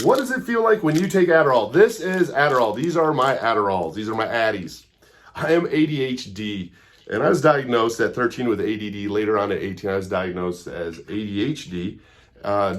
What does it feel like when you take Adderall? This is Adderall. These are my Adderalls. These are my Addies. I am ADHD, and I was diagnosed at 13 with ADD. Later on at 18, I was diagnosed as ADHD.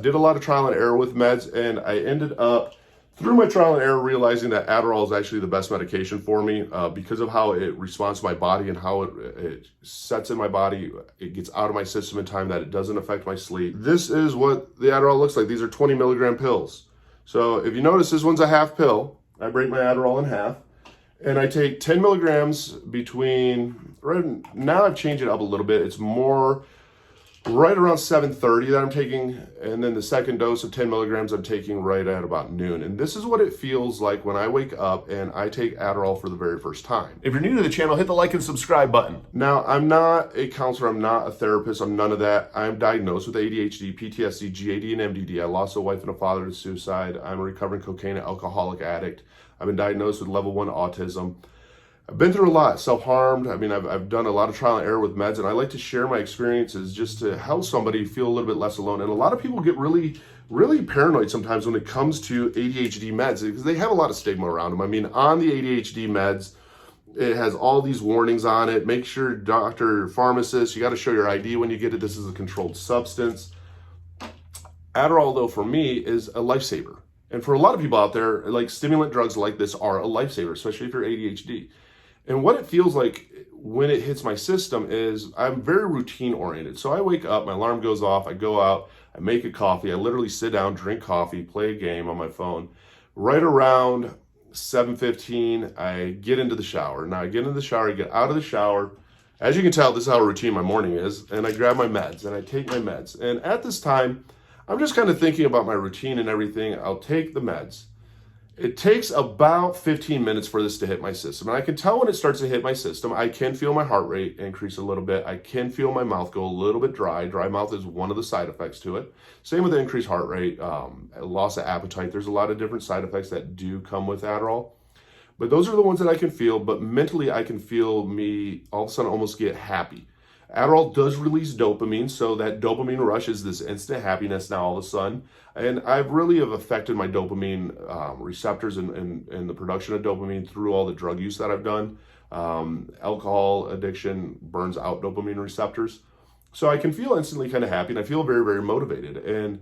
Did a lot of trial and error with meds, and I ended up, through my trial and error, realizing that Adderall is actually the best medication for me because of how it responds to my body and how it sets in my body. It gets out of my system in time that it doesn't affect my sleep. This is what the Adderall looks like. These are 20 milligram pills. So if you notice, this one's a half pill. I break my Adderall in half, and I take 10 milligrams between, right now I've changed it up a little bit. It's more right around 7:30 that I'm taking, and then the second dose of 10 milligrams I'm taking right at about noon. And this is what it feels like when I wake up and I take Adderall for the very first time. If you're new to the channel, hit the like and subscribe button. Now, I'm not a counselor, I'm not a therapist, I'm none of that. I'm diagnosed with ADHD, PTSD, GAD, and MDD. I lost a wife and a father to suicide. I'm a recovering cocaine and alcoholic addict. I've been diagnosed with level 1 autism. I've been through a lot, self-harmed. I mean, I've done a lot of trial and error with meds, and I like to share my experiences just to help somebody feel a little bit less alone. And a lot of people get really paranoid sometimes when it comes to ADHD meds because they have a lot of stigma around them. I mean, on the ADHD meds, it has all these warnings on it. Make sure doctor, pharmacist, you got to show your ID when you get it. This is a controlled substance. Adderall, though, for me, is a lifesaver. And for a lot of people out there, like stimulant drugs like this are a lifesaver, especially if you're ADHD. And what it feels like when it hits my system is I'm very routine oriented. So I wake up, my alarm goes off, I go out, I make a coffee, I literally sit down, drink coffee, play a game on my phone. Right around 7:15, I get into the shower. Now I get into the shower, I get out of the shower. As you can tell, this is how routine my morning is. And I grab my meds and I take my meds. And at this time, I'm just kind of thinking about my routine and everything. I'll take the meds. It takes about 15 minutes for this to hit my system. And I can tell when it starts to hit my system. I can feel my heart rate increase a little bit. I can feel my mouth go a little bit dry. Dry mouth is one of the side effects to it. Same with the increased heart rate, loss of appetite. There's a lot of different side effects that do come with Adderall. But those are the ones that I can feel. But mentally, I can feel me all of a sudden almost get happy. Adderall does release dopamine, so that dopamine rush is this instant happiness now all of a sudden. And I've really have affected my dopamine receptors and the production of dopamine through all the drug use that I've done. Alcohol addiction burns out dopamine receptors. So I can feel instantly kind of happy, and I feel very, very motivated. And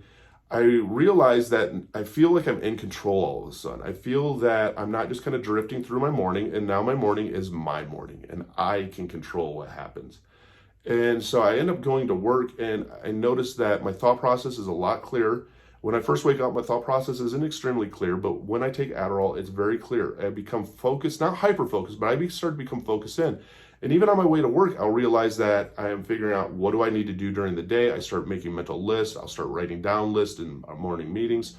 I realize that I feel like I'm in control all of a sudden. I feel that I'm not just kind of drifting through my morning, and now my morning is my morning, and I can control what happens. And so I end up going to work, and I notice that my thought process is a lot clearer. When I first wake up, my thought process isn't extremely clear, but when I take Adderall, it's very clear. I become focused, not hyper-focused, but I start to become focused in. And even on my way to work, I'll realize that I am figuring out what do I need to do during the day. I start making mental lists. I'll start writing down lists in our morning meetings.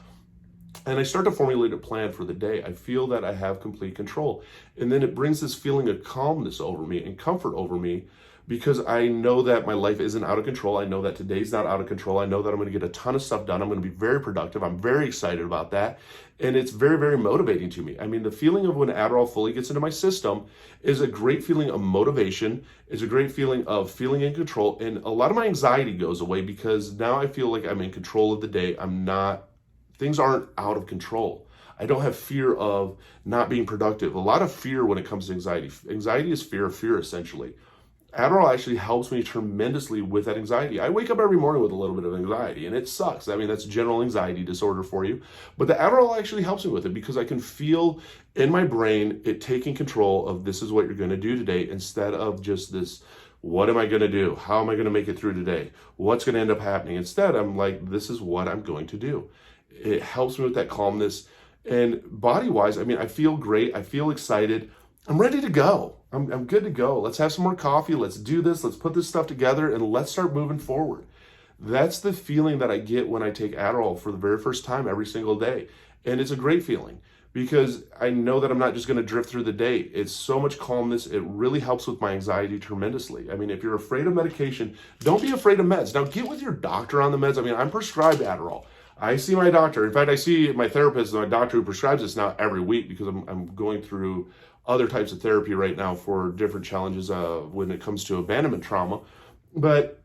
And I start to formulate a plan for the day. I feel that I have complete control. And then it brings this feeling of calmness over me and comfort over me, because I know that my life isn't out of control. I know that today's not out of control. I know that I'm going to get a ton of stuff done. I'm going to be very productive. I'm very excited about that. And it's very, very motivating to me. I mean, the feeling of when Adderall fully gets into my system is a great feeling of motivation. It's a great feeling of feeling in control. And a lot of my anxiety goes away because now I feel like I'm in control of the day. Things aren't out of control. I don't have fear of not being productive. A lot of fear when it comes to anxiety. Anxiety is fear of fear, essentially. Adderall actually helps me tremendously with that anxiety. I wake up every morning with a little bit of anxiety, and it sucks. I mean, that's general anxiety disorder for you. But the Adderall actually helps me with it because I can feel in my brain it taking control of this is what you're going to do today, instead of just this, what am I going to do? How am I going to make it through today? What's going to end up happening? Instead, I'm like, this is what I'm going to do. It helps me with that calmness. And body-wise, I mean, I feel great. I feel excited. I'm ready to go. I'm good to go. Let's have some more coffee. Let's do this. Let's put this stuff together and let's start moving forward. That's the feeling that I get when I take Adderall for the very first time every single day. And it's a great feeling because I know that I'm not just going to drift through the day. It's so much calmness. It really helps with my anxiety tremendously. I mean, if you're afraid of medication, don't be afraid of meds. Now get with your doctor on the meds. I mean, I'm prescribed Adderall. I see my doctor. In fact, I see my therapist and my doctor who prescribes this now every week because I'm going through other types of therapy right now for different challenges when it comes to abandonment trauma. But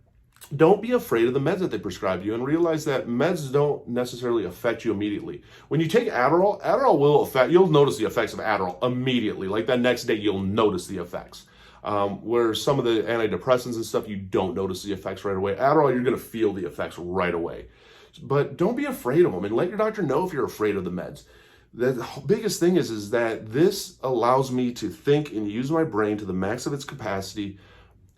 don't be afraid of the meds that they prescribe you, and realize that meds don't necessarily affect you immediately. When you take Adderall, you'll notice the effects of Adderall immediately. Like that next day, you'll notice the effects. Where some of the antidepressants and stuff, you don't notice the effects right away. Adderall, you're going to feel the effects right away. But don't be afraid of them, and let your doctor know if you're afraid of the meds. The biggest thing is that this allows me to think and use my brain to the max of its capacity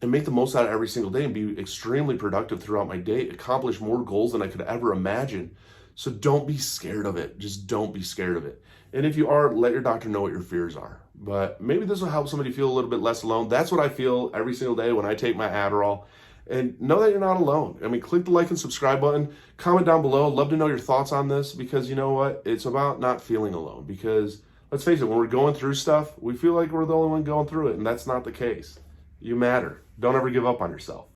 and make the most out of every single day and be extremely productive throughout my day, accomplish more goals than I could ever imagine. So don't be scared of it. Just don't be scared of it. And if you are, let your doctor know what your fears are. But maybe this will help somebody feel a little bit less alone. That's what I feel every single day when I take my Adderall. And know that you're not alone. I mean, click the like and subscribe button. Comment down below. Love to know your thoughts on this, because you know what? It's about not feeling alone. Because let's face it, when we're going through stuff, we feel like we're the only one going through it. And that's not the case. You matter. Don't ever give up on yourself.